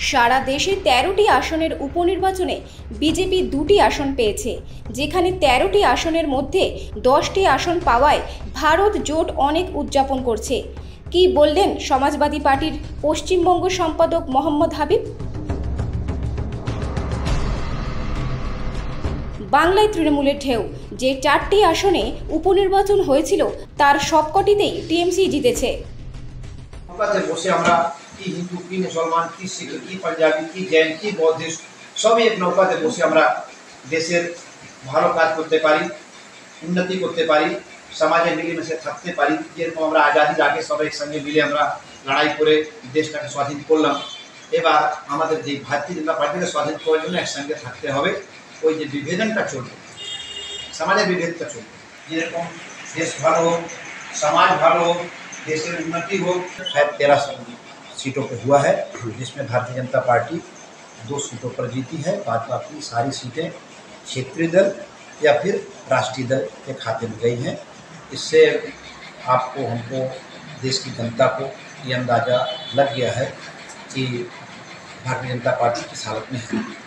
সারা দেশে ১৩টি আসনের উপনির্বাচনে বিজেপি ২টি আসন পেয়েছে, যেখানে ১৩টি আসনের মধ্যে ১০টি আসন পাওয়ায় ভারত জোট অনেক উদযাপন করছে। কি বললেন সমাজবাদী পার্টির পশ্চিমবঙ্গ সম্পাদক মোহাম্মদ হাবিব? বাংলায় তৃণমূলের ঢেউ। যে ৪টি আসনে উপনির্বাচন হয়েছিল তার সবকটিতেই টিএমসি জিতেছে। বসে আমরা কি হিন্দু, কি মুসলমান, কি শিখ, কি পাঞ্জাবি, কি জৈন, কি বৌদ্ধিস্ট সবই এক নৌকাতে বসে আমরা দেশের ভালো কাজ করতে পারি, উন্নতি করতে পারি, সমাজে মিলেমিশে থাকতে পারি। যেরকম আমরা আজাদির আগে সবাই একসঙ্গে মিলে আমরা লড়াই করে দেশটাকে স্বাধীন করলাম, এবার আমাদের যে ভারতীয় জনতা পার্টিকে স্বাধীন করার জন্য একসঙ্গে থাকতে হবে। ওই যে বিভেদনটা চলবে, সমাজের বিভেদটা চলবে, যেরকম দেশ ভালো হোক, समाज भालो हो, देश में उन्नति हो। शायद 13 सीटों पर हुआ है, जिसमें भारतीय जनता पार्टी 2 सीटों पर जीती है। बाद बाकी सारी सीटें क्षेत्रीय दल या फिर राष्ट्रीय दल के खाते में गई हैं। इससे आपको, हमको, देश की जनता को ये अंदाज़ा लग गया है कि भारतीय जनता पार्टी किस हालत में है।